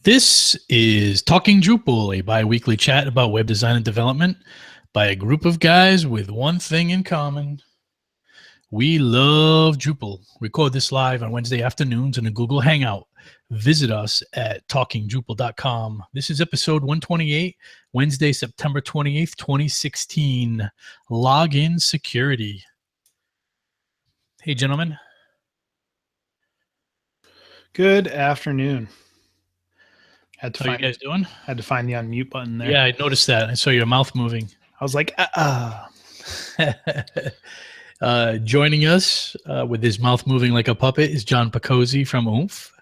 This is Talking Drupal, a bi-weekly chat about web design and development by a group of guys with one thing in common. We love Drupal. Record this live on Wednesday afternoons in a Google Hangout. Visit us at talkingdrupal.com. This is episode 128, Wednesday, September 28th, 2016. Login security. Hey, gentlemen. Good afternoon. How are you guys doing? Had to find the unmute button there. Yeah, I noticed that. I saw your mouth moving. I was like, Joining us with his mouth moving like a puppet is John Picozzi from Oomph.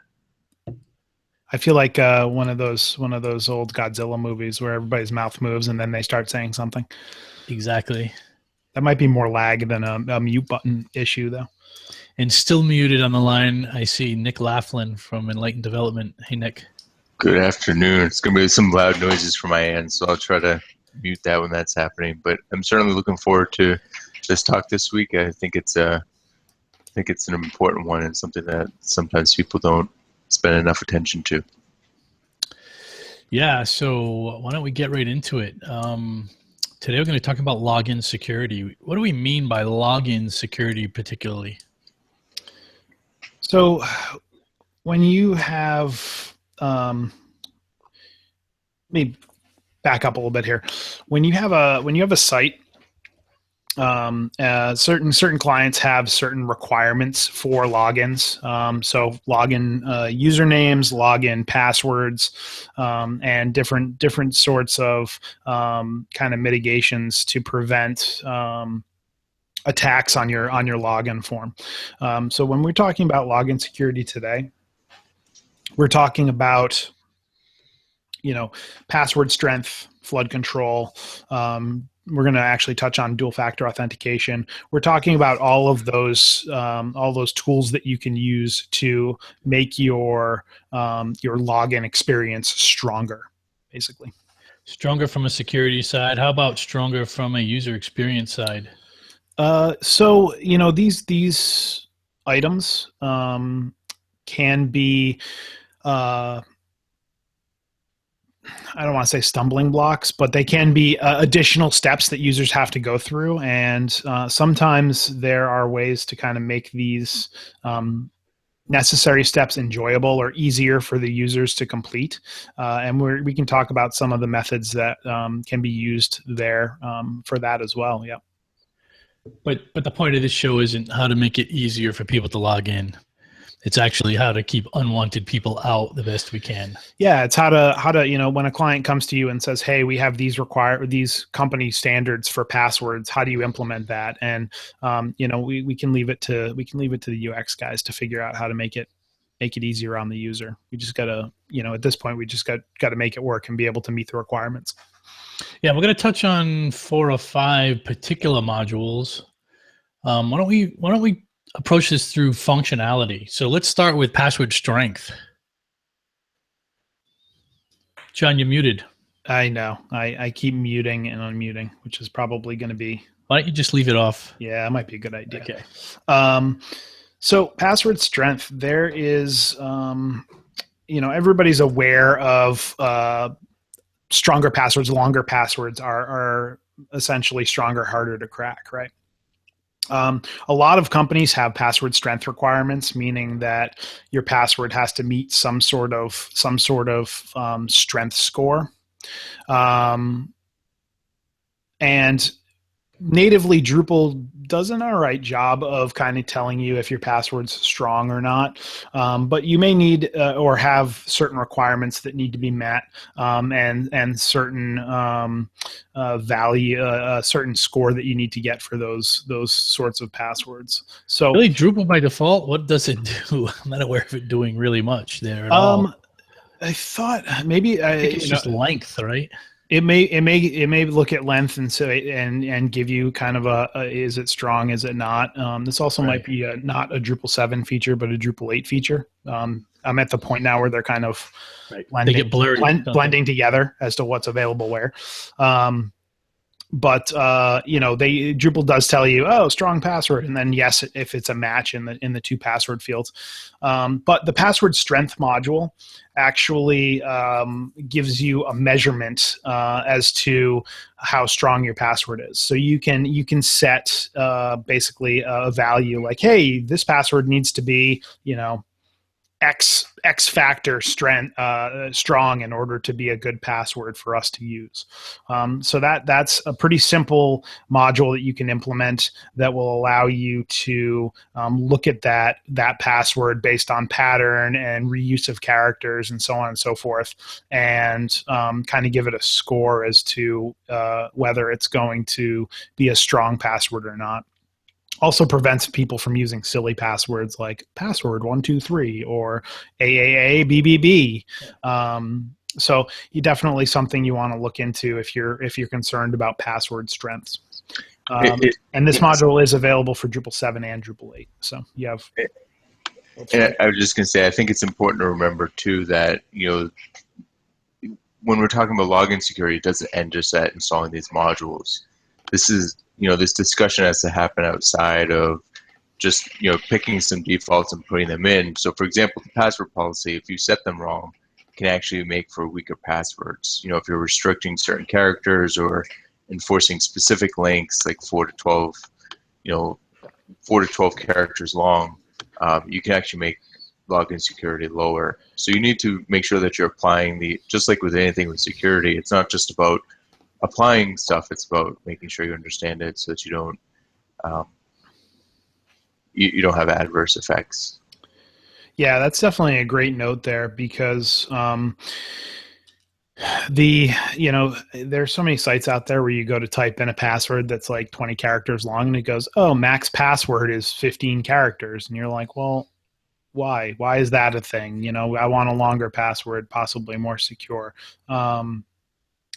I feel like one of those old Godzilla movies where everybody's mouth moves and then they start saying something. Exactly. That might be more lag than a mute button issue, though. And still muted on the line, I see Nick Laughlin from Enlightened Development. Hey, Nick. Good afternoon. It's going to be some loud noises from my end, so I'll try to mute that when that's happening. But I'm certainly looking forward to this talk this week. I think it's an important one and something that sometimes people don't spend enough attention to. Yeah, so why don't we get right into it? Today we're going to talk about login security. What do we mean by login security particularly? So when you have, let me back up a little bit here. When you have a site, certain clients have certain requirements for logins. So login usernames, login passwords, and different sorts of kind of mitigations to prevent attacks on your login form. So when we're talking about login security today, we're talking about password strength, flood control. We're going to actually touch on dual factor authentication. We're talking about all those tools that you can use to make your login experience stronger, basically. Stronger from a security side. How about stronger from a user experience side? So these items can be I don't want to say stumbling blocks, but they can be additional steps that users have to go through. And sometimes there are ways to kind of make these necessary steps enjoyable or easier for the users to complete. And we can talk about some of the methods that can be used there for that as well. Yeah. But the point of this show isn't how to make it easier for people to log in. It's actually how to keep unwanted people out the best we can. Yeah, it's how to when a client comes to you and says, "Hey, we have these company standards for passwords. How do you implement that?" And we can leave it to the UX guys to figure out how to make it easier on the user. We just gotta at this point we just got to make it work and be able to meet the requirements. Yeah, we're going to touch on 4 or 5 particular modules. Why don't we approach this through functionality? So let's start with password strength. John, you're muted. I know. I keep muting and unmuting, which is probably going to be. Why don't you just leave it off? Yeah, that might be a good idea. Okay. So password strength, there is, everybody's aware of stronger passwords. Longer passwords are essentially stronger, harder to crack, right? A lot of companies have password strength requirements, meaning that your password has to meet some sort of strength score. And natively, Drupal does an all right job of kind of telling you if your password's strong or not. But you may need or have certain requirements that need to be met, and certain value, a certain score that you need to get for those sorts of passwords. So really, Drupal by default, what does it do? I'm not aware of it doing really much there at all. I thought maybe I think it's just length, right? It may look at length and say and give you kind of a is it strong, is it not? This also might be not a Drupal 7 feature, but a Drupal 8 feature. I'm at the point now where they're kind of blending, they get blurry, blending together as to what's available where. Drupal does tell you, oh, strong password, and then yes, if it's a match in the two password fields. But the password strength module actually gives you a measurement as to how strong your password is. So you can set basically a value like, hey, this password needs to be X factor strong in order to be a good password for us to use. So that's a pretty simple module that you can implement that will allow you to look at that password based on pattern and reuse of characters and so on and so forth, and kind of give it a score as to whether it's going to be a strong password or not. Also prevents people from using silly passwords like password123 or AAA BBB. So definitely something you want to look into if you're concerned about password strengths. And this module is available for Drupal 7 and Drupal 8. So you have. And I was just going to say, I think it's important to remember too that when we're talking about login security, it doesn't end just at installing these modules. This is this discussion has to happen outside of just picking some defaults and putting them in. So for example, the password policy, if you set them wrong, can actually make for weaker passwords. If you're restricting certain characters or enforcing specific lengths like 4 to 12 characters long, you can actually make login security lower. So you need to make sure that you're applying just like with anything with security, it's not just about applying stuff, it's about making sure you understand it so that you don't have adverse effects. Yeah, that's definitely a great note there, because there's so many sites out there where you go to type in a password that's like 20 characters long and it goes, oh, max password is 15 characters. And you're like, well, why is that a thing? I want a longer password, possibly more secure.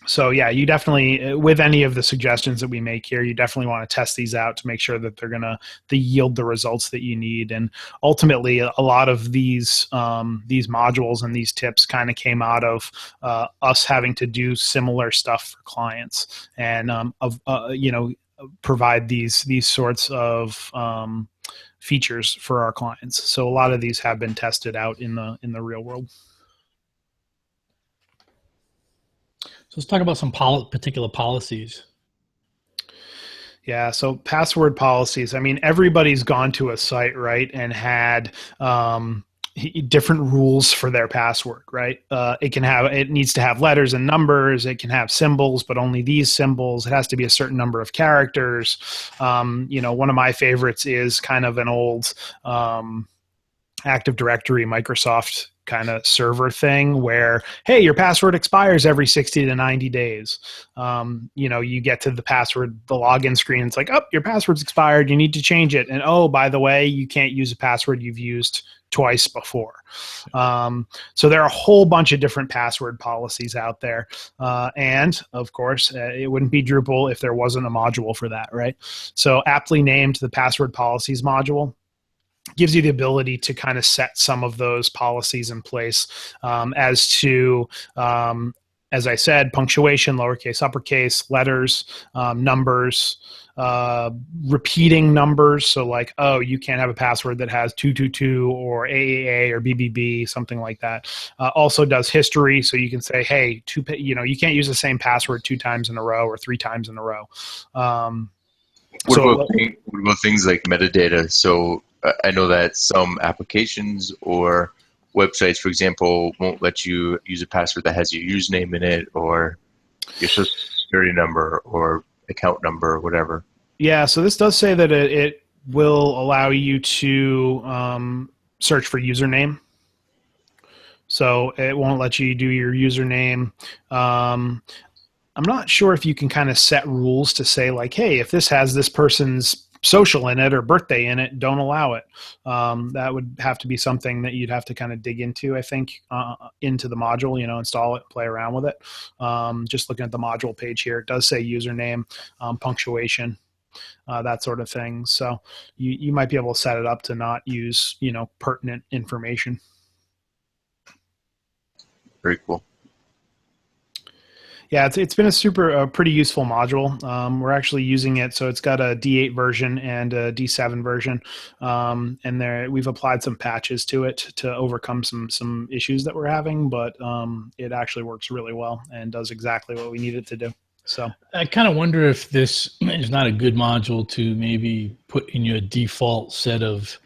So yeah, you definitely, with any of the suggestions that we make here, you definitely want to test these out to make sure that they're going to yield the results that you need. And ultimately, a lot of these modules and these tips kind of came out of us having to do similar stuff for clients and provide these sorts of features for our clients. So a lot of these have been tested out in the real world. So let's talk about some particular policies. Yeah, so password policies. I mean, everybody's gone to a site, right, and had different rules for their password, right? It needs to have letters and numbers. It can have symbols, but only these symbols. It has to be a certain number of characters. One of my favorites is kind of an old Active Directory Microsoft kind of server thing where, hey, your password expires every 60 to 90 days. You get to the login screen. It's like, oh, your password's expired. You need to change it. And oh, by the way, you can't use a password you've used twice before. So there are a whole bunch of different password policies out there. And of course, it wouldn't be Drupal if there wasn't a module for that, right? So aptly named the password policies module gives you the ability to kind of set some of those policies in place as to, as I said, punctuation, lowercase, uppercase, letters, numbers, repeating numbers. So like, oh, you can't have a password that has 222 or AAA or BBB, something like that. Also does history. So you can say, hey, you can't use the same password 2 times in a row or 3 times in a row. What about things like metadata? So I know that some applications or websites, for example, won't let you use a password that has your username in it or your social security number or account number or whatever. Yeah, so this does say that it will allow you to search for username. So it won't let you do your username. I'm not sure if you can kind of set rules to say like, hey, if this has this person's social in it or birthday in it, don't allow it. That would have to be something that you'd have to kind of dig into, I think, into the module, install it, play around with it. Just looking at the module page here, it does say username, punctuation, that sort of thing. So you might be able to set it up to not use, pertinent information. Very cool. Yeah, it's been a pretty useful module. We're actually using it, so it's got a D8 version and a D7 version, and we've applied some patches to it to overcome some issues that we're having. But it actually works really well and does exactly what we need it to do. So I kind of wonder if this is not a good module to maybe put in your default set of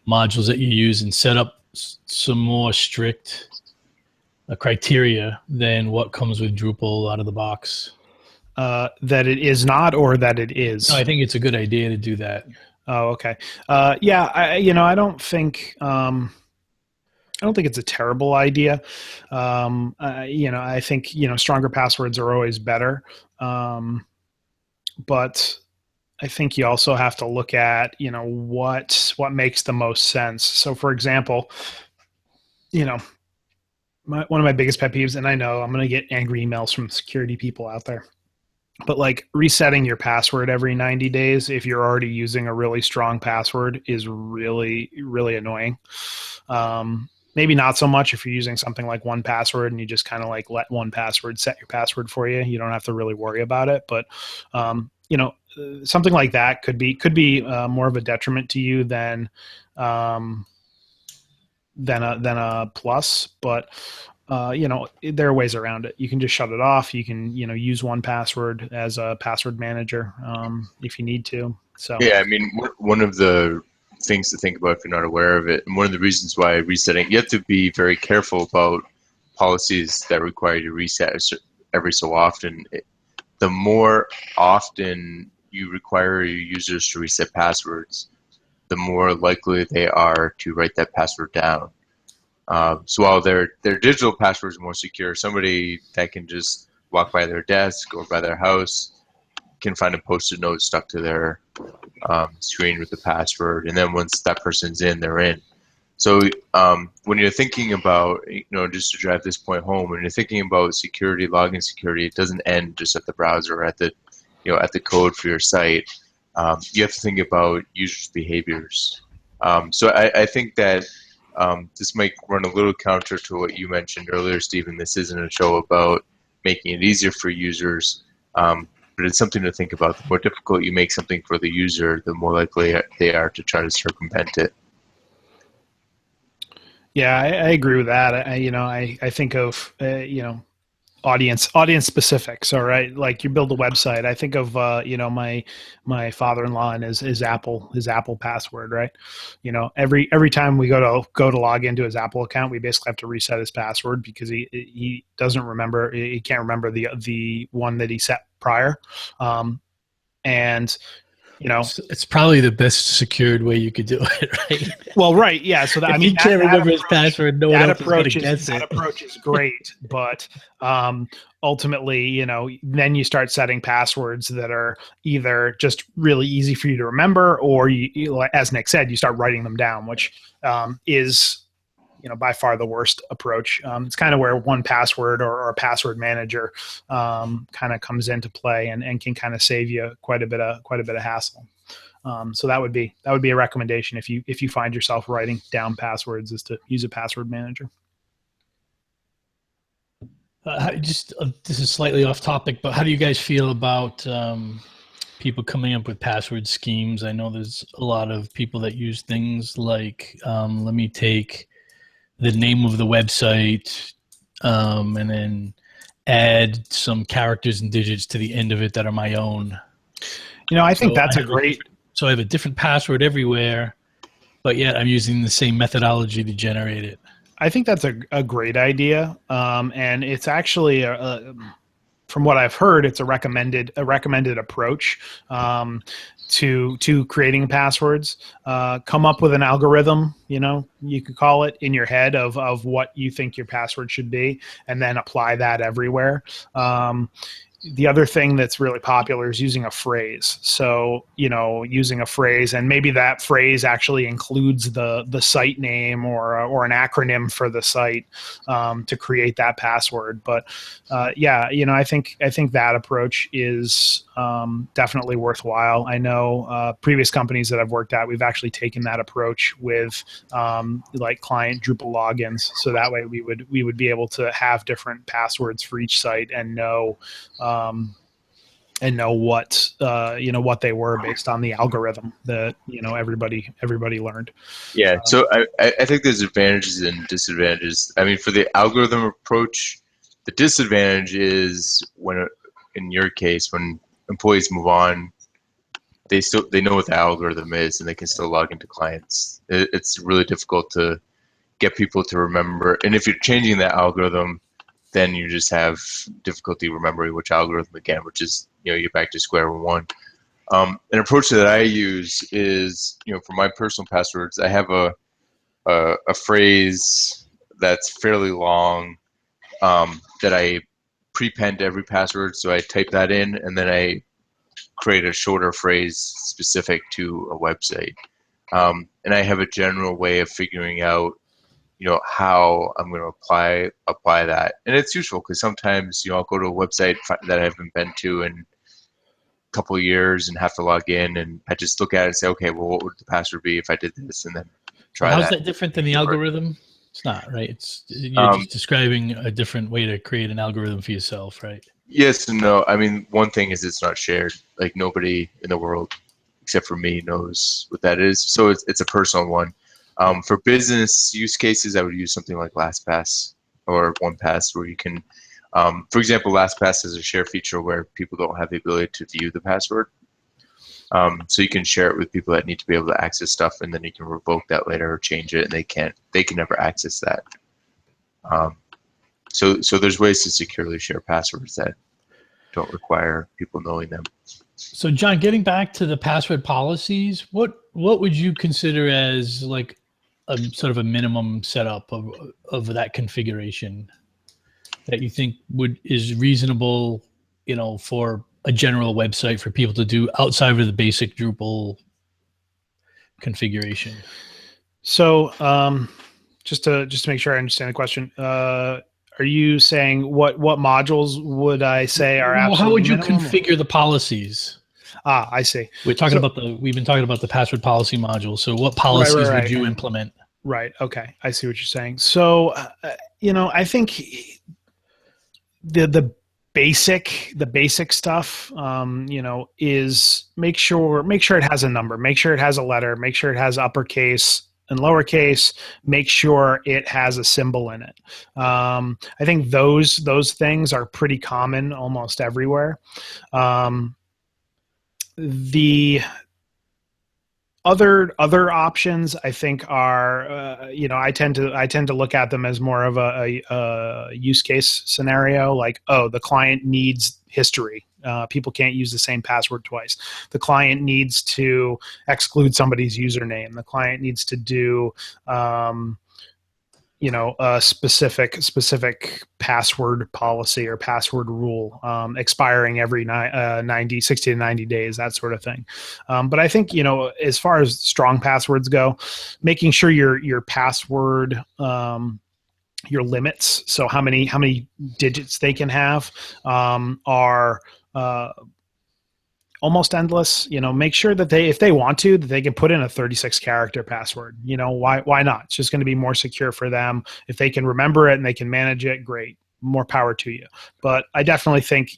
modules that you use and set up some more strict criteria than what comes with Drupal out of the box. that it is not, or that it is. No, I think it's a good idea to do that. Oh, okay. Yeah, I don't think it's a terrible idea. I think stronger passwords are always better, but I think you also have to look at what makes the most sense. So, for example, one of my biggest pet peeves, and I know I'm going to get angry emails from security people out there, but like resetting your password every 90 days if you're already using a really strong password is really, really annoying. Maybe not so much if you're using something like 1Password and you just kind of like let 1Password set your password for you. You don't have to really worry about it. But something like that could be more of a detriment to you than a plus. But there are ways around it. You can just shut it off. You can use 1Password as a password manager if you need to. So yeah, I mean, one of the things to think about if you're not aware of it, and one of the reasons why resetting, you have to be very careful about policies that require you to reset every so often. The more often you require your users to reset passwords, the more likely they are to write that password down. So while their digital passwords are more secure, somebody that can just walk by their desk or by their house can find a Post-it note stuck to their screen with the password, and then once that person's in, they're in. So when you're thinking about, just to drive this point home, when you're thinking about security, login security, it doesn't end just at the browser, at the code for your site. You have to think about users' behaviors. So I think that this might run a little counter to what you mentioned earlier, Stephen. This isn't a show about making it easier for users. But it's something to think about. The more difficult you make something for the user, the more likely they are to try to circumvent it. Yeah, I agree with that. I think of audience specifics. All right, like you build a website. I think of my father-in-law and his Apple password. Right, every time we go to log into his Apple account, we basically have to reset his password because he doesn't remember. He can't remember the one that he set prior, and it's probably the best secured way you could do it, right? Well, right, yeah. So if he can't remember his password, no one else is going to guess it. That approach is great, but ultimately, then you start setting passwords that are either just really easy for you to remember, or you as Nick said, you start writing them down, which is by far the worst approach. It's kind of where 1Password or a password manager kind of comes into play and can kind of save you quite a bit of hassle. So that would be a recommendation if you find yourself writing down passwords, is to use a password manager. This is slightly off topic, but how do you guys feel about people coming up with password schemes? I know there's a lot of people that use things like, let me take the name of the website and then add some characters and digits to the end of it that are my own. I think that's a great... So I have a different password everywhere, but yet I'm using the same methodology to generate it. I think that's a great idea, and it's actually from what I've heard, it's a recommended approach to creating passwords. Come up with an algorithm, you could call it, in your head of what you think your password should be, and then apply that everywhere. the other thing that's really popular is using a phrase. So, using a phrase, and maybe that phrase actually includes the site name or an acronym for the site to create that password. But I think that approach is definitely worthwhile. I know previous companies that I've worked at, we've actually taken that approach with like client Drupal logins. So that way we would be able to have different passwords for each site and know what they were based on the algorithm that everybody learned. Yeah, so I think there's advantages and disadvantages. I mean, for the algorithm approach, the disadvantage is in your case, when employees move on, they know what the algorithm is and they can still log into clients. It's really difficult to get people to remember. And if you're changing that algorithm, then you just have difficulty remembering which algorithm again, which is, you're back to square one. An approach that I use is, for my personal passwords, I have a phrase that's fairly long that I prepend every password. So I type that in and then I create a shorter phrase specific to a website. And I have a general way of figuring out how I'm going to apply that. And it's useful because sometimes, I'll go to a website that I haven't been to in a couple of years and have to log in, and I just look at it and say, okay, well, what would the password be if I did this, and then try How's that different than the algorithm? It's not, right? You're just describing a different way to create an algorithm for yourself, right? Yes and no. I mean, one thing is it's not shared. Like, nobody in the world except for me knows what that is. So it's a personal one. For business use cases, I would use something like LastPass or OnePass, where you can, for example, LastPass has a share feature where people don't have the ability to view the password. So you can share it with people that need to be able to access stuff, and then you can revoke that later or change it, and they can never access that. So there's ways to securely share passwords that don't require people knowing them. So John, getting back to the password policies, what would you consider as like a sort of a minimum setup of that configuration that you think is reasonable, for a general website for people to do outside of the basic Drupal configuration? So just to make sure I understand the question, are you saying what modules would I say are absolutely how would you minimum? configure the policies? I see. We've been talking about the password policy module. So what policies would you implement? Right. Okay. I see what you're saying. So, I think the basic stuff, is make sure it has a number, make sure it has a letter, make sure it has uppercase and lowercase, make sure it has a symbol in it. I think those things are pretty common almost everywhere. The other options I think are, I tend to look at them as more of a use case scenario, like, the client needs history. People can't use the same password twice. The client needs to exclude somebody's username. The client needs to do a specific password policy or password rule, expiring every 60 to 90 days, that sort of thing. But I think, as far as strong passwords go, making sure your password, your limits, so how many digits they can have, are almost endless. Make sure that if they want to, that they can put in a 36 character password. Why not? It's just going to be more secure for them. If they can remember it and they can manage it, great, more power to you. But I definitely think,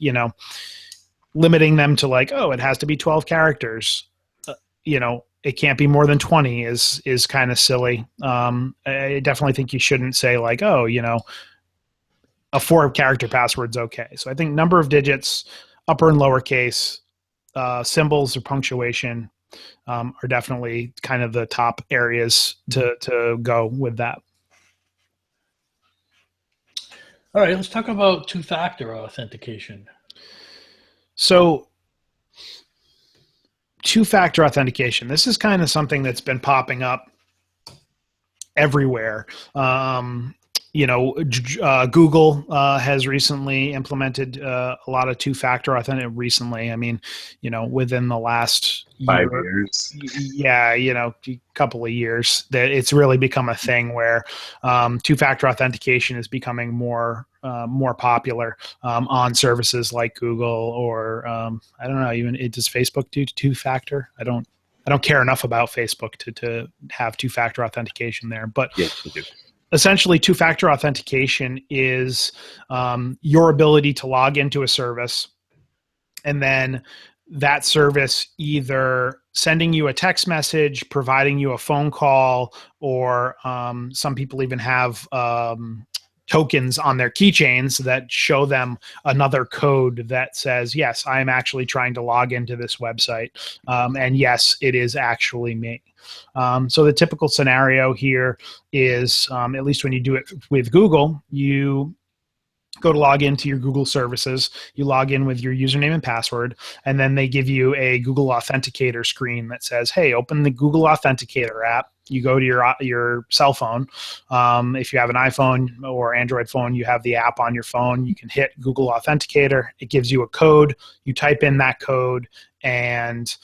limiting them to like, it has to be 12 characters, it can't be more than 20 is kind of silly. I definitely think you shouldn't say like, a 4-character password's okay. So I think number of digits, upper and lowercase, symbols or punctuation, are definitely kind of the top areas to go with that. All right, let's talk about two-factor authentication. So two-factor authentication, this is kind of something that's been popping up everywhere. Google has recently implemented a lot of two-factor authentication. Recently, I mean, within the last 5 year, years. yeah, a couple of years, that it's really become a thing where two-factor authentication is becoming more popular on services like Google, or I don't know, even does Facebook do two-factor? I don't care enough about Facebook to have two-factor authentication there, but Yes, we do. essentially, two-factor authentication is your ability to log into a service, and then that service either sending you a text message, providing you a phone call, or some people even have tokens on their keychains that show them another code that says, yes, I'm actually trying to log into this website. And yes, it is actually me. So the typical scenario here is, at least when you do it with Google, you go to log into your Google services, you log in with your username and password, and then they give you a Google Authenticator screen that says, hey, open the Google Authenticator app. You go to your cell phone. If you have an iPhone or Android phone, you have the app on your phone. You can hit Google Authenticator. It gives you a code. You type in that code, and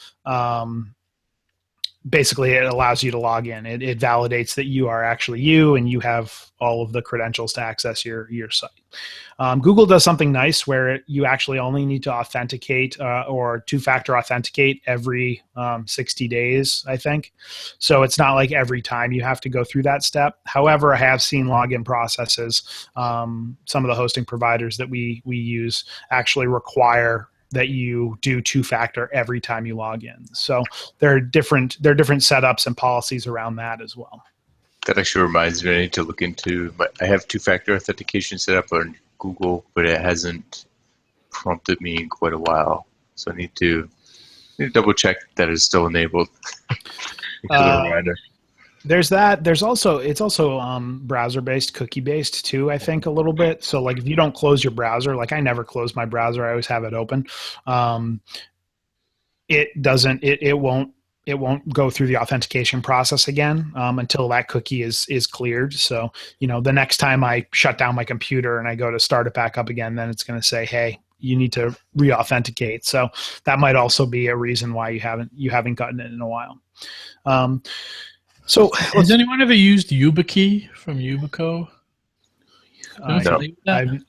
basically it allows you to log in. It validates that you are actually you, and you have all of the credentials to access your site. Google does something nice where you actually only need to authenticate or two-factor authenticate every 60 days, I think. So it's not like every time you have to go through that step. However, I have seen login processes. Some of the hosting providers that we use actually require that you do two-factor every time you log in. So there are different setups and policies around that as well. That actually reminds me, I need to look into. I have two-factor authentication set up on Google, but it hasn't prompted me in quite a while. So I need to double check that it's still enabled. Reminder. There's that. It's also browser-based, cookie-based too, I think, a little bit. So like if you don't close your browser, like I never close my browser, I always have it open. It won't go through the authentication process again until that cookie is cleared. So, the next time I shut down my computer and I go to start it back up again, then it's going to say, hey, you need to re-authenticate. So that might also be a reason why you haven't gotten it in a while. So has anyone ever used YubiKey from Yubico? No.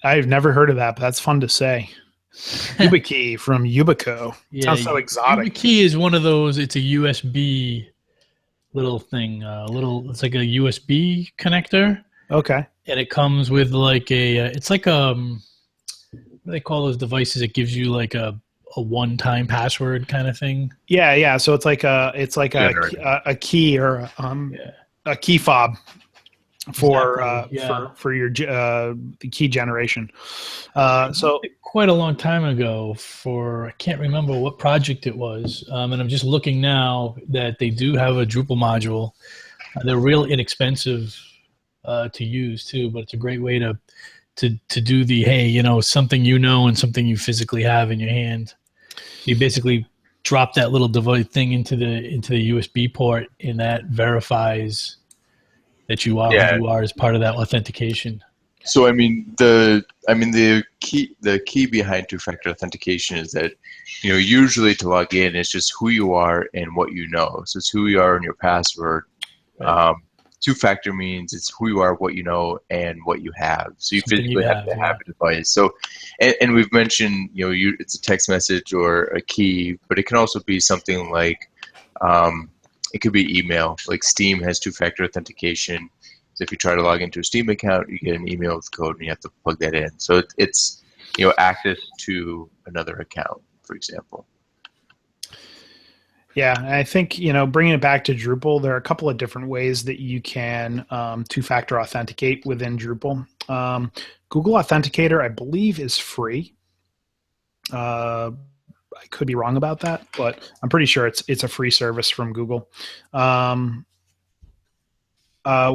I've never heard of that, but that's fun to say. YubiKey from Yubico. Yeah, sounds so exotic. YubiKey is one of those. It's a USB little thing. It's like a USB connector. Okay. And it comes with like it's like what do they call those devices? It gives you like a one-time password kind of thing. Yeah. So it's like a key or a key fob for your the key generation. So quite a long time ago, I can't remember what project it was, and I'm just looking now that they do have a Drupal module. They're real inexpensive to use too, but it's a great way to do the something and something you physically have in your hand. You basically drop that little device thing into the USB port, and that verifies that you are who you are as part of that authentication. So the key behind two-factor authentication is that usually to log in it's just who you are and what you know. So it's who you are and your password. Right. Two-factor means it's who you are, what you know, and what you have. So you physically have to have a device. So, and we've mentioned it's a text message or a key, but it can also be something like it could be email. Like Steam has two-factor authentication. So if you try to log into a Steam account, you get an email with code, and you have to plug that in. So it's access to another account, for example. Yeah, I think bringing it back to Drupal, there are a couple of different ways that you can two-factor authenticate within Drupal. Google Authenticator, I believe, is free. I could be wrong about that, but I'm pretty sure it's a free service from Google.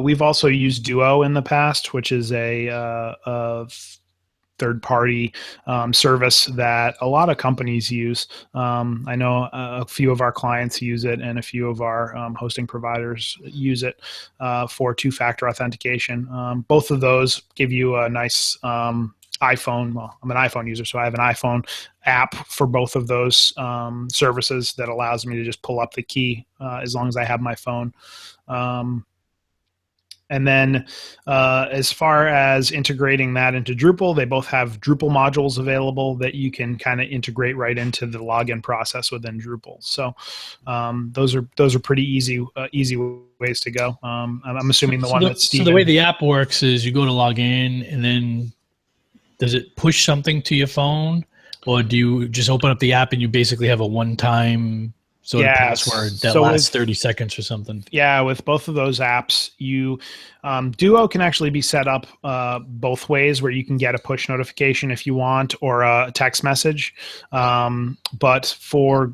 We've also used Duo in the past, which is a third-party service that a lot of companies use. I know a few of our clients use it, and a few of our hosting providers use it for two-factor authentication. Both of those give you a nice iPhone. Well, I'm an iPhone user, so I have an iPhone app for both of those services that allows me to just pull up the key as long as I have my phone. And then as far as integrating that into Drupal, they both have Drupal modules available that you can kind of integrate right into the login process within Drupal. So those are pretty easy ways to go. I'm assuming the one that's Steven. So the way the app works is you go to log in, and then does it push something to your phone, or do you just open up the app and you basically have a one-time sort of password that lasts 30 seconds or something? Yeah, with both of those apps, you Duo can actually be set up both ways, where you can get a push notification if you want, or a text message. But for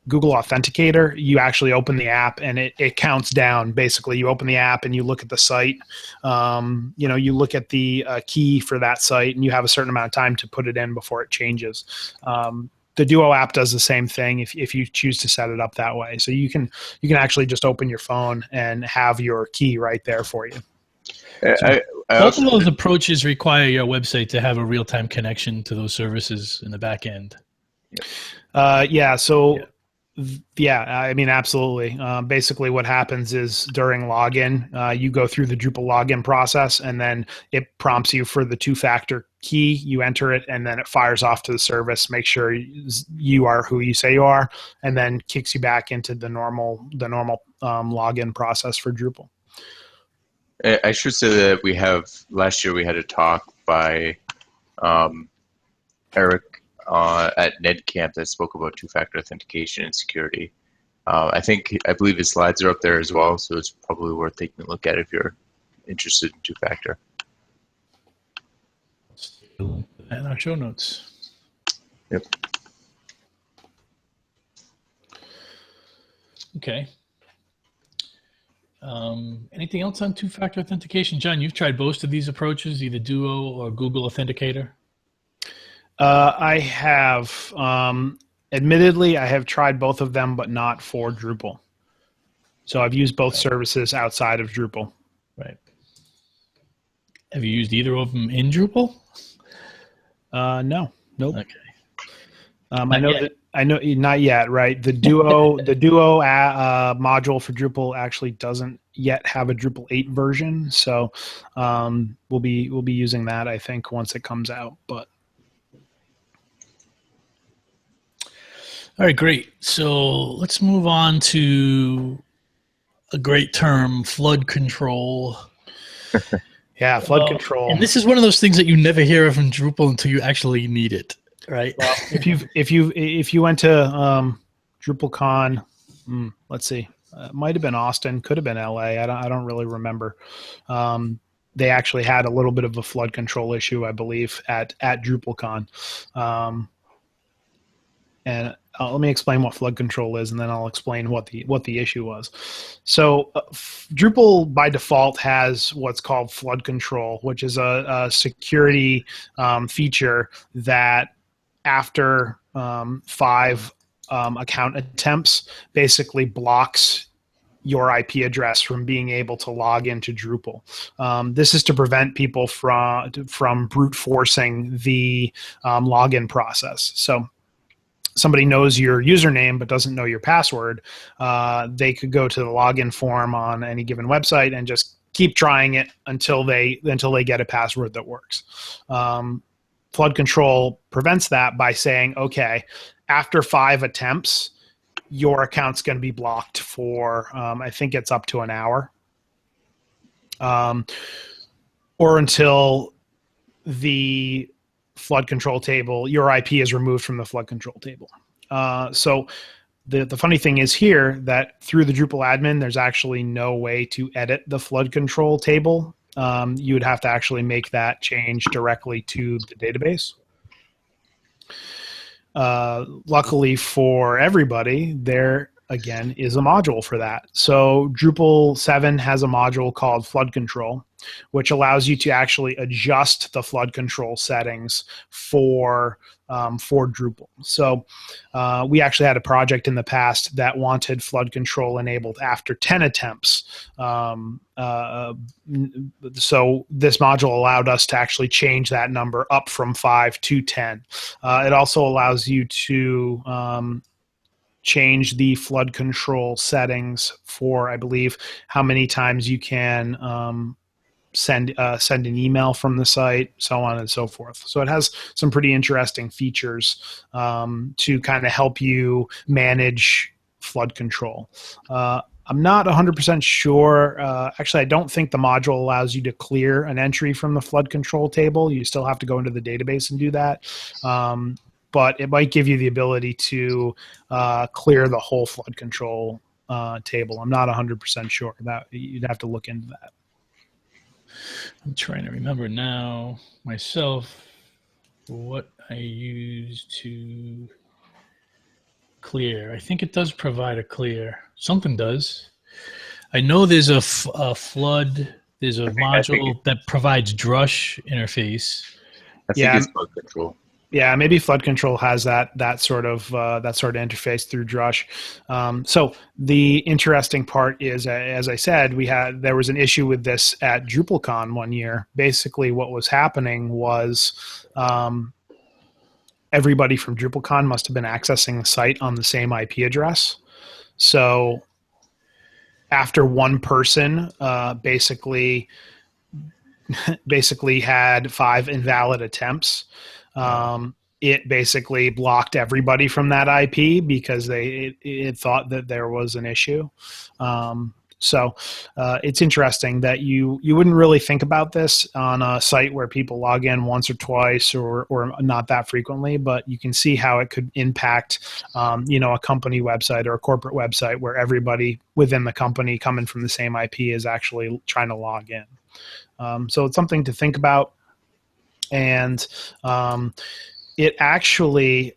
Google Authenticator, you actually open the app and it counts down. Basically, you open the app and you look at the site. You look at the key for that site, and you have a certain amount of time to put it in before it changes. The Duo app does the same thing if you choose to set it up that way. So you can actually just open your phone and have your key right there for you. Both of those approaches require your website to have a real-time connection to those services in the back end. I mean, absolutely. Basically, what happens is during login, you go through the Drupal login process, and then it prompts you for the two-factor key. You enter it, and then it fires off to the service. Make sure you are who you say you are, and then kicks you back into the normal login process for Drupal. I should say that last year we had a talk by Eric at NetCamp that spoke about two-factor authentication and security. I believe his slides are up there as well, so it's probably worth taking a look at if you're interested in two-factor. And our show notes. Yep. Okay. Anything else on two-factor authentication? John, you've tried both of these approaches, either Duo or Google Authenticator? I have. Admittedly, I have tried both of them, but not for Drupal. So I've used both services outside of Drupal. Right. Have you used either of them in Drupal? No. Nope. Okay. I know not yet, right? The Duo module for Drupal actually doesn't yet have a Drupal 8 version, so we'll be using that, I think, once it comes out. But all right, great. So let's move on to a great term, flood control. Yeah, flood control. And this is one of those things that you never hear of in Drupal until you actually need it, right? Well, if you went to DrupalCon, let's see, it might have been Austin, could have been LA. I don't really remember. They actually had a little bit of a flood control issue, I believe, at DrupalCon. And let me explain what flood control is, and then I'll explain what the issue was. So Drupal by default has what's called flood control, which is a security feature that after 5 account attempts basically blocks your IP address from being able to log into Drupal. This is to prevent people from brute forcing the login process. So somebody knows your username but doesn't know your password, they could go to the login form on any given website and just keep trying it until they get a password that works. Flood control prevents that by saying, okay, after 5 attempts, your account's going to be blocked for, I think it's up to an hour, or until the flood control table, your IP is removed from the flood control table. So the funny thing is here that through the Drupal admin, there's actually no way to edit the flood control table. You would have to actually make that change directly to the database. Luckily for everybody, there again is a module for that. So Drupal 7 has a module called flood control. which allows you to actually adjust the flood control settings for Drupal. So we actually had a project in the past that wanted flood control enabled after 10 attempts. So this module allowed us to actually change that number up from 5 to 10. It also allows you to change the flood control settings for, I believe, how many times you can send an email from the site, so on and so forth. So it has some pretty interesting features to kind of help you manage flood control. I'm not 100% sure. Actually, I don't think the module allows you to clear an entry from the flood control table. You still have to go into the database and do that. But it might give you the ability to clear the whole flood control table. I'm not 100% sure. That you'd have to look into that. I'm trying to remember now myself what I use to clear. I think it does provide a clear. Something does. I know there's a flood. There's a module that provides Drush interface. I think it's flood control. Yeah, maybe flood control has that sort of interface through Drush. So the interesting part is, as I said, there was an issue with this at DrupalCon one year. Basically, what was happening was everybody from DrupalCon must have been accessing the site on the same IP address. So after one person basically had 5 invalid attempts, it basically blocked everybody from that IP because it thought that there was an issue. So it's interesting that you wouldn't really think about this on a site where people log in once or twice or not that frequently, but you can see how it could impact a company website or a corporate website where everybody within the company coming from the same IP is actually trying to log in. So it's something to think about. And it actually,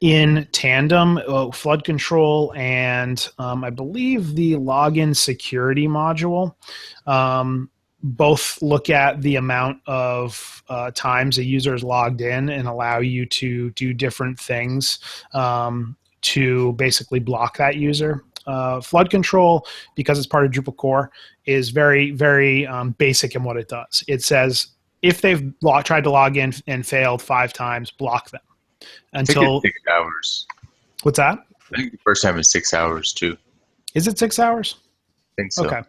in tandem, flood control and I believe the login security module both look at the amount of times a user is logged in and allow you to do different things to basically block that user. Flood control, because it's part of Drupal core, is very, very basic in what it does. It says if they've tried to log in and failed 5 times, block them. Until I think it's 6 hours. What's that? I think the first time is 6 hours too. Is it 6 hours? I think so. Okay.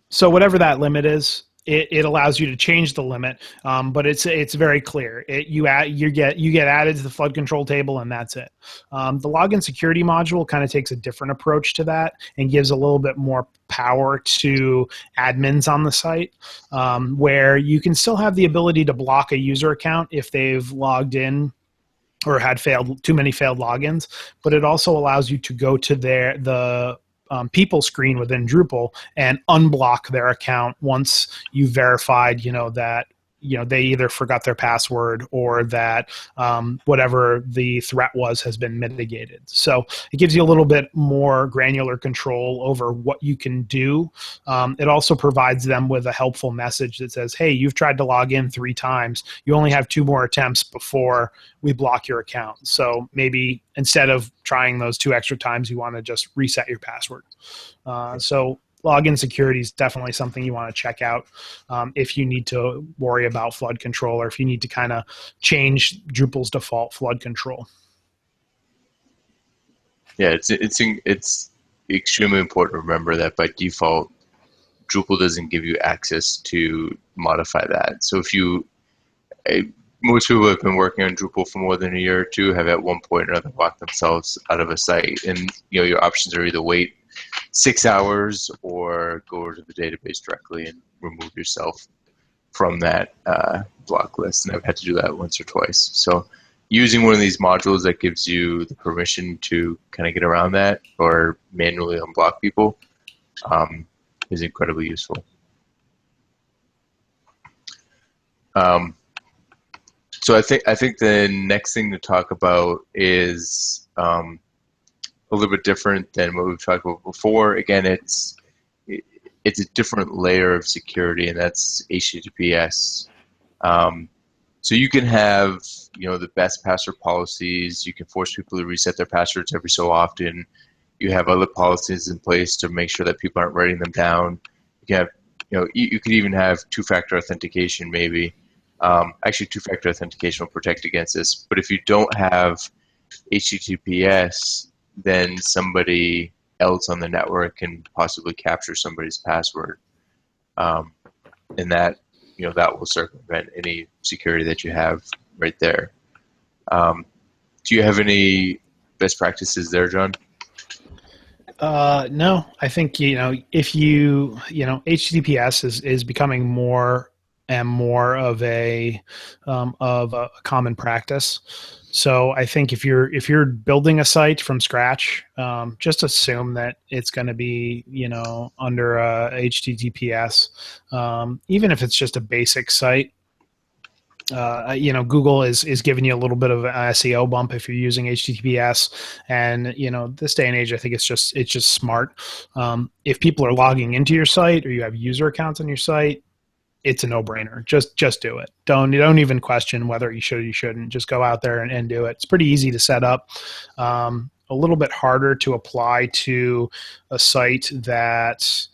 So whatever that limit is, it allows you to change the limit, but it's very clear. You get added to the flood control table, and that's it. The login security module kind of takes a different approach to that and gives a little bit more power to admins on the site, where you can still have the ability to block a user account if they've logged in or had too many failed logins, but it also allows you to go to the people screen within Drupal and unblock their account once you verified, that they either forgot their password or that whatever the threat has been mitigated. So it gives you a little bit more granular control over what you can do. It also provides them with a helpful message that says, hey, you've tried to log in 3 times. You only have 2 more attempts before we block your account. So maybe instead of trying those 2 extra times, you want to just reset your password. So login security is definitely something you want to check out if you need to worry about flood control or if you need to kind of change Drupal's default flood control. Yeah, it's extremely important to remember that by default, Drupal doesn't give you access to modify that. So most people who have been working on Drupal for more than a year or 2 have at one point or another locked themselves out of a site, and your options are either wait 6 hours or go over to the database directly and remove yourself from that block list. And I've had to do that once or twice. So using one of these modules that gives you the permission to kind of get around that or manually unblock people is incredibly useful. So I think the next thing to talk about is a little bit different than what we've talked about before. Again, it's it's a different layer of security, and that's HTTPS. So you can have, the best password policies. You can force people to reset their passwords every so often. You have other policies in place to make sure that people aren't writing them down. You can have, you could even have two-factor authentication maybe. Actually, two-factor authentication will protect against this. But if you don't have HTTPS, then somebody else on the network can possibly capture somebody's password. And that, that will circumvent any security that you have right there. Do you have any best practices there, John? No, I think, if HTTPS is becoming more and more of a common practice. So I think if you're building a site from scratch, just assume that it's going to be, under HTTPS, even if it's just a basic site. Google is giving you a little bit of an SEO bump if you're using HTTPS, and this day and age, I think it's just smart. If people are logging into your site or you have user accounts on your site, it's a no-brainer. Just do it. Don't even question whether you should or you shouldn't. Just go out there and do it. It's pretty easy to set up. A little bit harder to apply to a site that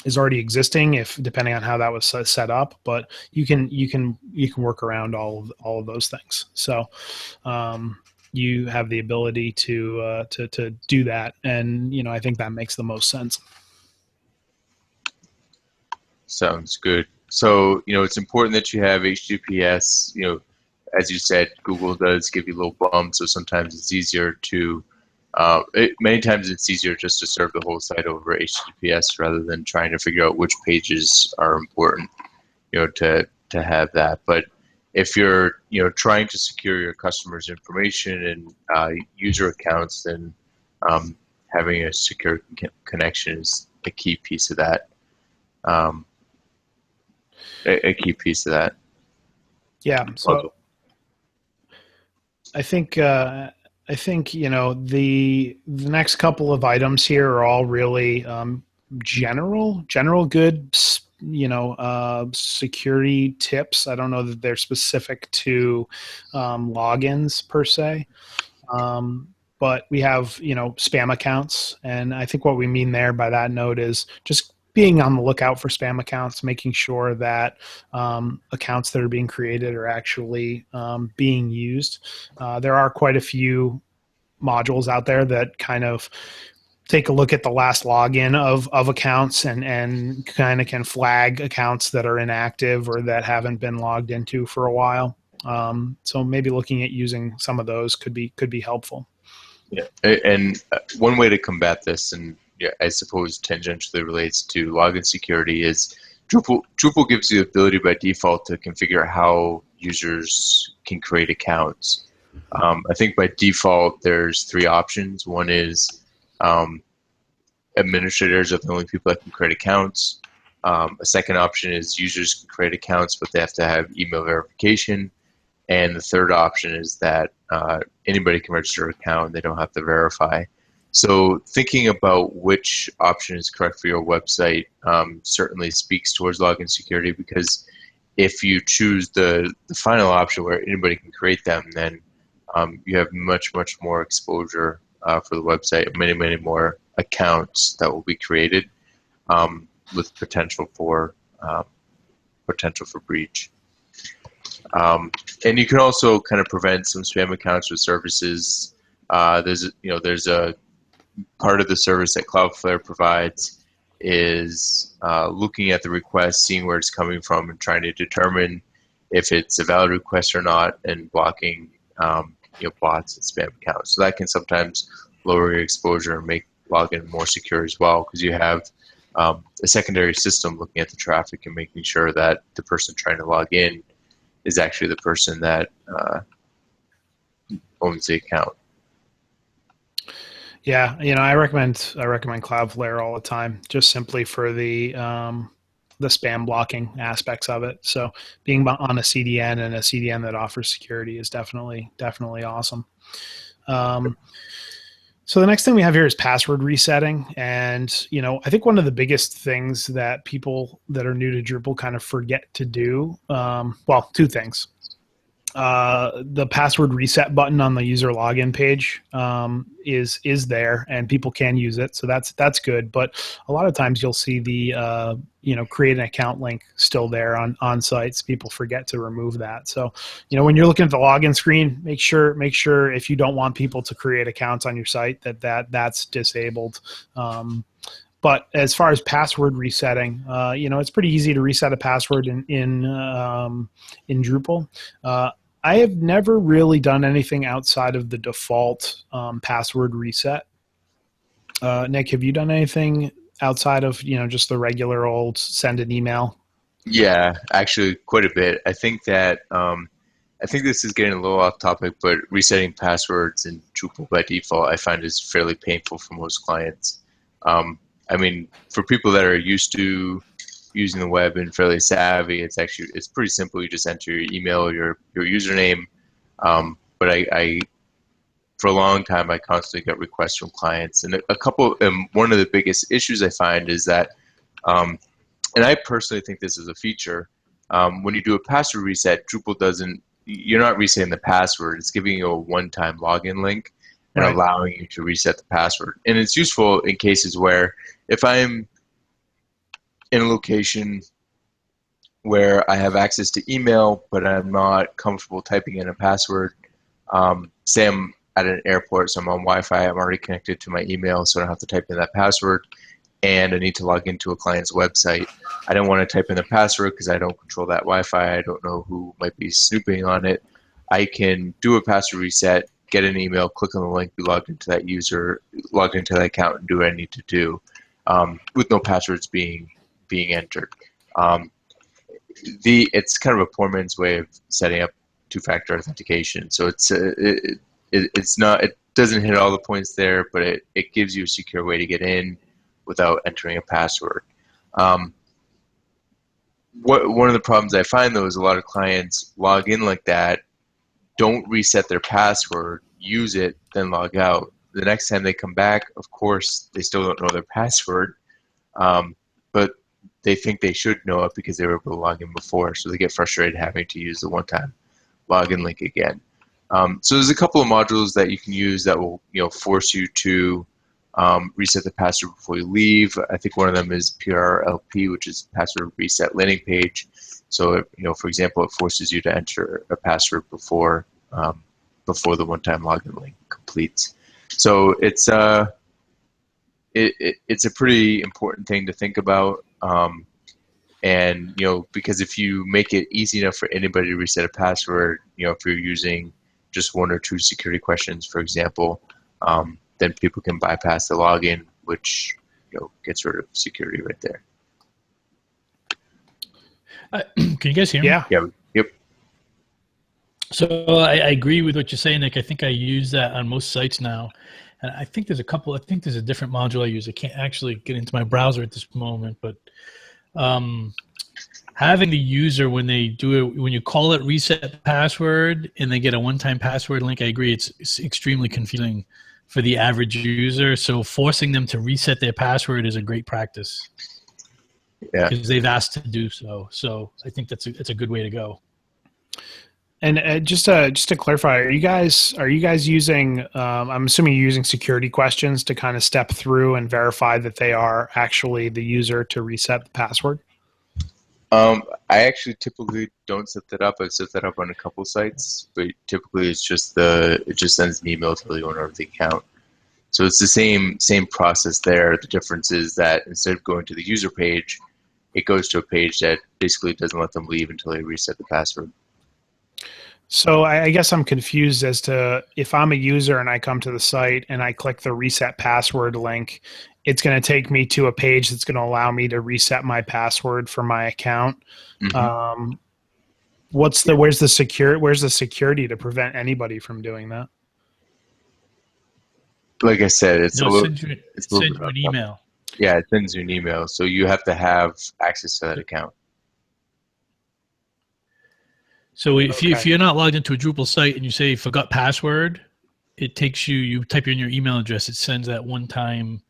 is already existing, if depending on how that was set up, but you can work around all of those things. So you have the ability to do that, and I think that makes the most sense. Sounds good. So it's important that you have HTTPS. As you said, Google does give you a little bump, so sometimes it's easier to many times it's easier just to serve the whole site over HTTPS rather than trying to figure out which pages are important, to have that. But if you're, trying to secure your customers' information and user accounts, then having a secure connection is a key piece of that. A key piece of that. Yeah. So I think the next couple of items here are all really general good security tips. I don't know that they're specific to logins per se, but we have spam accounts, and I think what we mean there by that note is just being on the lookout for spam accounts, making sure that accounts that are being created are actually being used. There are quite a few modules out there that kind of take a look at the last login of accounts and kind of can flag accounts that are inactive or that haven't been logged into for a while. So maybe looking at using some of those could be helpful. Yeah, and one way to combat this, and I suppose tangentially relates to login security, is Drupal gives you the ability by default to configure how users can create accounts. I think by default there's three options. One is administrators are the only people that can create accounts. A second option is users can create accounts, but they have to have email verification. And the third option is that anybody can register an account, they don't have to verify. So thinking about which option is correct for your website certainly speaks towards login security, because if you choose the final option where anybody can create them, then you have much more exposure for the website, many more accounts that will be created with potential for breach. And you can also kind of prevent some spam accounts with services. There's a part of the service that Cloudflare provides is looking at the request, seeing where it's coming from, and trying to determine if it's a valid request or not, and blocking bots and spam accounts. So that can sometimes lower your exposure and make login more secure as well, because you have a secondary system looking at the traffic and making sure that the person trying to log in is actually the person that owns the account. Yeah, I recommend Cloudflare all the time, just simply for the spam blocking aspects of it. So being on a CDN and a CDN that offers security is definitely awesome. So the next thing we have here is password resetting. And, I think one of the biggest things that people that are new to Drupal kind of forget to do, well, two things. The password reset button on the user login page is there, and people can use it, so that's good. But a lot of times you'll see the create an account link still there on sites. People forget to remove that. So when you're looking at the login screen, make sure if you don't want people to create accounts on your site that's disabled. But as far as password resetting, it's pretty easy to reset a password in Drupal. I have never really done anything outside of the default password reset. Nick, have you done anything outside of just the regular old send an email? Yeah, actually, quite a bit. I think that I think this is getting a little off topic, but resetting passwords in Drupal by default, I find is fairly painful for most clients. I mean, for people that are used to using the web and fairly savvy, it's pretty simple. You just enter your email, your username. But I for a long time, I constantly get requests from clients, and one of the biggest issues I find is that, and I personally think this is a feature. When you do a password reset, Drupal doesn't. You're not resetting the password. It's giving you a one-time login link and Right. allowing you to reset the password. And it's useful in cases where if I'm in a location where I have access to email, but I'm not comfortable typing in a password. Say I'm at an airport, so I'm on Wi-Fi, I'm already connected to my email, so I don't have to type in that password, and I need to log into a client's website. I don't want to type in the password because I don't control that Wi-Fi. I don't know who might be snooping on it. I can do a password reset, get an email, click on the link, be logged into that user, logged into that account, and do what I need to do with no passwords being entered. It's kind of a poor man's way of setting up two-factor authentication. So it doesn't hit all the points there, but it gives you a secure way to get in without entering a password. One of the problems I find though is a lot of clients log in like that, don't reset their password, use it, then log out. The next time they come back, of course, they still don't know their password, but they think they should know it because they were able to log in before, so they get frustrated having to use the one-time login link again. So there's a couple of modules that you can use that will force you to reset the password before you leave. I think one of them is PRLP, which is password reset landing page. So for example, it forces you to enter a password before the one-time login link completes. So it's a pretty important thing to think about. And because if you make it easy enough for anybody to reset a password, if you're using just one or two security questions, for example, then people can bypass the login, which gets rid of security right there. Can you guys hear me? Yeah. Yep. So I agree with what you're saying, Nick. I think I use that on most sites now. And I think there's a different module I use. I can't actually get into my browser at this moment, but having the user when they do it, when you call it reset password and they get a one-time password link, I agree, it's extremely confusing for the average user. So forcing them to reset their password is a great practice. Yeah. Because they've asked to do so. So I think it's a good way to go. And just to clarify, are you guys using? I'm assuming you're using security questions to kind of step through and verify that they are actually the user to reset the password. I actually typically don't set that up. I've set that up on a couple sites, but typically it just sends an email to the owner of the account. So it's the same process there. The difference is that instead of going to the user page, it goes to a page that basically doesn't let them leave until they reset the password. So I guess I'm confused as to if I'm a user and I come to the site and I click the reset password link, it's going to take me to a page that's going to allow me to reset my password for my account. Mm-hmm. Where's the security to prevent anybody from doing that? Like I said, it sends you an email. Yeah, it sends you an email, so you have to have access to that account. So if you're not logged into a Drupal site and you say forgot password, it takes you type in your email address, it sends that one-time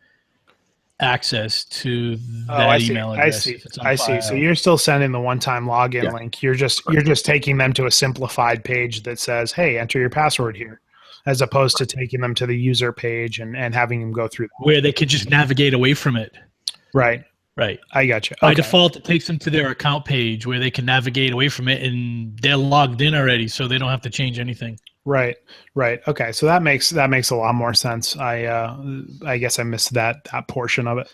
access to that email address if it's on I file. see. So you're still sending the one-time login link. You're just taking them to a simplified page that says, "Hey, enter your password here," as opposed to taking them to the user page and having them go through that. Where they can just navigate away from it. Right. Right. I got you. By default, it takes them to their account page where they can navigate away from it, and they're logged in already, so they don't have to change anything. Right. Okay. So that makes a lot more sense. I guess I missed that portion of it.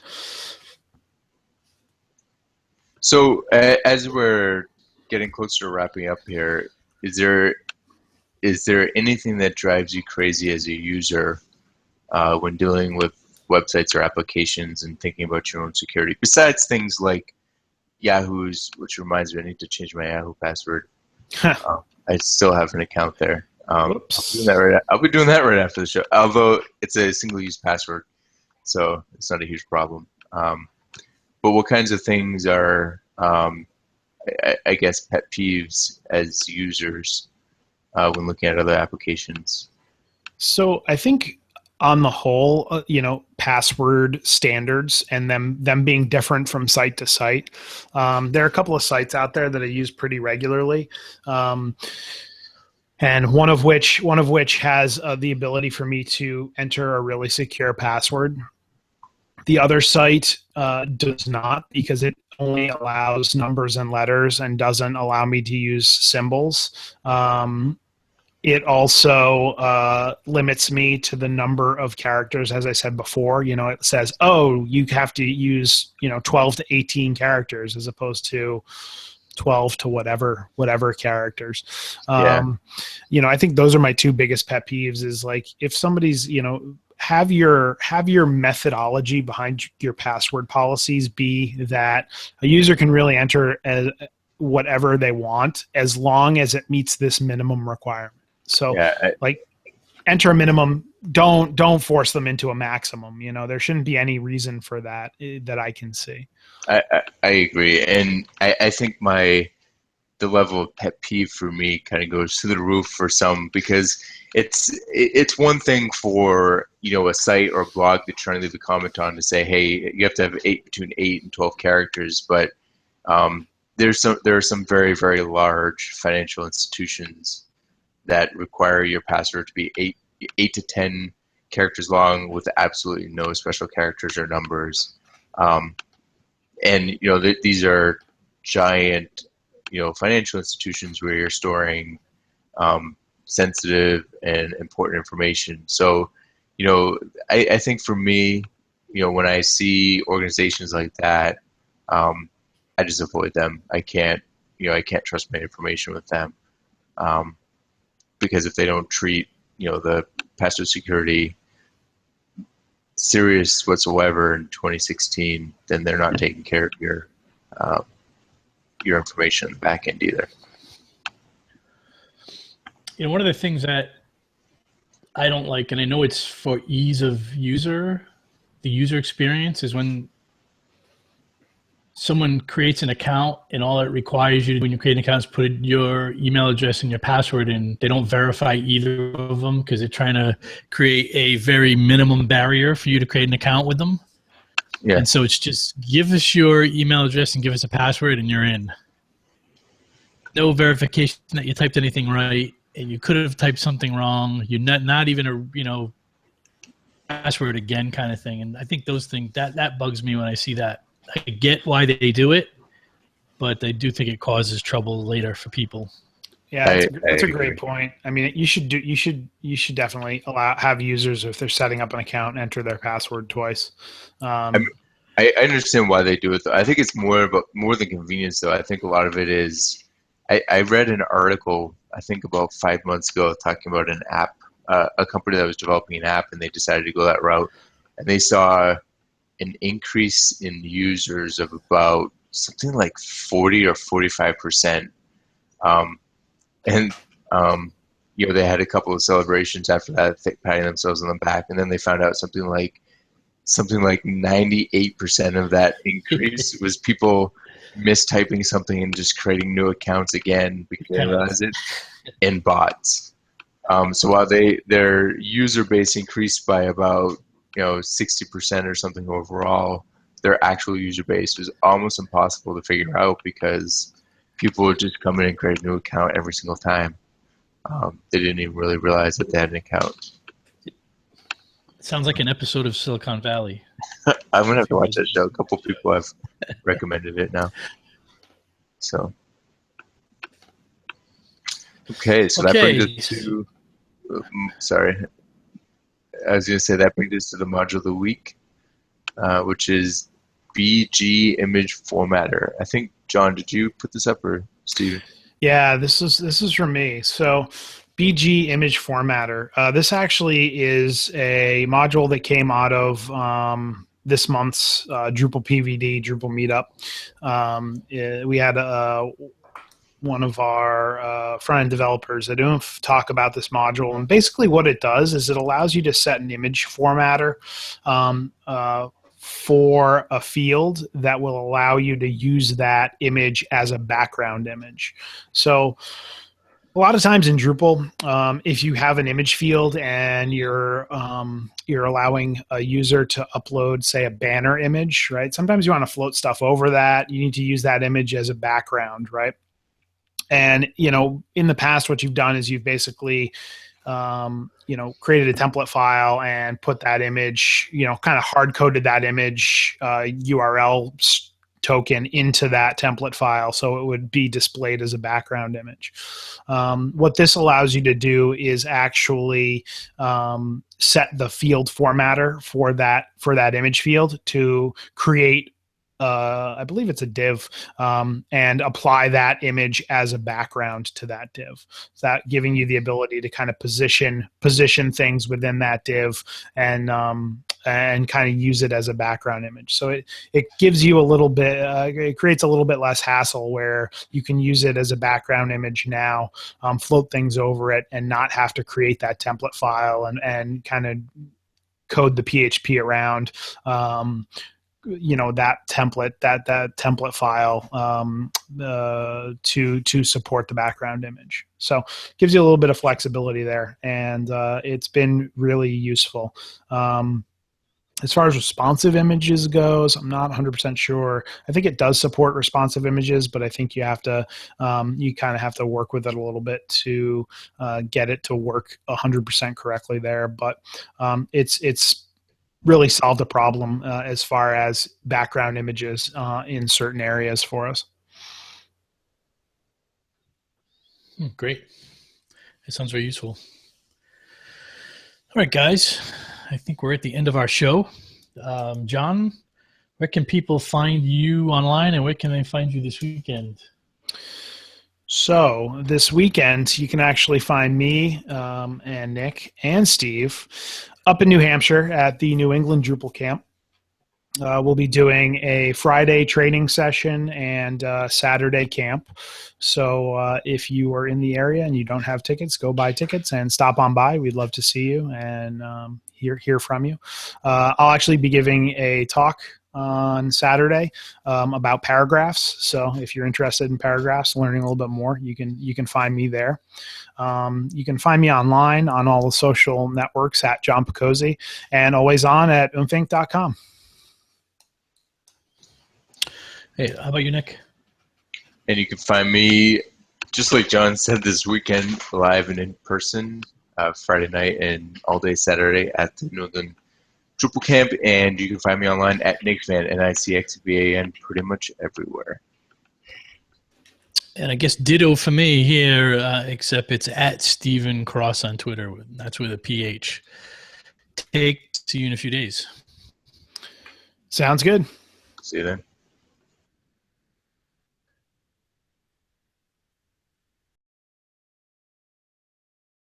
So as we're getting closer to wrapping up here, is there anything that drives you crazy as a user when dealing with websites or applications and thinking about your own security, besides things like Yahoo's, which reminds me, I need to change my Yahoo password. I still have an account there. I'll be doing that right after the show, although it's a single-use password, so it's not a huge problem. But what kinds of things are, I guess, pet peeves as users when looking at other applications? So I think on the whole, password standards and them being different from site to site. There are a couple of sites out there that I use pretty regularly. And one of which has the ability for me to enter a really secure password. The other site does not, because it only allows numbers and letters and doesn't allow me to use symbols. It also limits me to the number of characters, as I said before. It says, oh, you have to use 12 to 18 characters as opposed to 12 to whatever characters. I think those are my two biggest pet peeves. Is like if somebody's have your methodology behind your password policies be that a user can really enter as whatever they want as long as it meets this minimum requirement. So enter a minimum, don't force them into a maximum. There shouldn't be any reason for that I can see. I agree, and I think the level of pet peeve for me kind of goes to the roof for some, because it's one thing for a site or a blog to try and leave a comment on to say, hey, you have to have between 8 and 12 characters, but there are some very, very large financial institutions that require your password to be 8 to 10 characters long with absolutely no special characters or numbers. And these are giant financial institutions where you're storing sensitive and important information. So I think for me, when I see organizations like that, I just avoid them. I can't trust my information with them, because if they don't treat the password security serious whatsoever in 2016, then they're not taking care of your information in the back end either. One of the things that I don't like, and I know it's for ease of the user experience, is when someone creates an account and all it requires you to, when you create an account, is put your email address and your password in. They don't verify either of them because they're trying to create a very minimum barrier for you to create an account with them. Yeah. And so it's just give us your email address and give us a password and you're in. No verification that you typed anything right, and you could have typed something wrong. You're not even a password again kind of thing. And I think those things that bugs me when I see that. I get why they do it, but I do think it causes trouble later for people. Yeah, that's a great point. I mean, you should definitely have users, if they're setting up an account, enter their password twice. I understand why they do it, though. I think it's more than convenience, though. I think a lot of it is. I read an article, I think about 5 months ago, talking about an app, a company that was developing an app, and they decided to go that route, and they saw an increase in users of about something like 40 or 45%. They had a couple of celebrations after that, patting themselves on the back, and then they found out something like 98% of that increase was people mistyping something and just creating new accounts again because they realized it, and bots. So while their user base increased by about 60% or something overall, their actual user base was almost impossible to figure out because people would just come in and create a new account every single time. They didn't even really realize that they had an account. Sounds like an episode of Silicon Valley. I'm going to have to watch that show. A couple people have recommended it now. So, okay, so that brings us to, sorry, I was going to say that brings us to the module of the week, which is BG image formatter. I think, John, did you put this up or Steven? Yeah, this is from me. So BG image formatter. This actually is a module that came out of this month's Drupal PVD, Drupal Meetup. We had one of our front-end developers that don't talk about this module. And basically what it does is it allows you to set an image formatter for a field that will allow you to use that image as a background image. So a lot of times in Drupal, if you have an image field and you're allowing a user to upload, say, a banner image, right? Sometimes you want to float stuff over that. You need to use that image as a background, right? And, in the past, what you've done is you've basically created a template file and put that image, kind of hard coded that image URL token into that template file so it would be displayed as a background image. What this allows you to do is actually set the field formatter for that image field to create I believe it's a div, and apply that image as a background to that div. So that giving you the ability to kind of position things within that div and kind of use it as a background image. So it gives you a little bit, it creates a little bit less hassle where you can use it as a background image now, float things over it, and not have to create that template file and kind of code the PHP around that template file to support the background image. So gives you a little bit of flexibility there, and it's been really useful. As far as responsive images goes, I'm not 100% sure. I think it does support responsive images, but I think you have to, you kind of have to work with it a little bit to get it to work 100% correctly there. But it's really solved a problem as far as background images in certain areas for us. Great. That sounds very useful. All right, guys. I think we're at the end of our show. John, where can people find you online and where can they find you this weekend? So this weekend, you can actually find me and Nick and Steve up in New Hampshire at the New England Drupal Camp. We'll be doing a Friday training session and Saturday camp. So if you are in the area and you don't have tickets, go buy tickets and stop on by. We'd love to see you and hear from you. I'll actually be giving a talk on Saturday about paragraphs. So if you're interested in paragraphs, learning a little bit more, you can find me there. You can find me online on all the social networks at John Picozzi and always on at umthink.com. Hey, how about you, Nick? And you can find me, just like John said, this weekend live and in person, Friday night and all day Saturday at the Northern Drupal Camp. And you can find me online at Nickvan, NICXVAN, pretty much everywhere. And I guess ditto for me here, except it's at Stephen Cross on Twitter. That's with a PH. See you in a few days. Sounds good. See you then.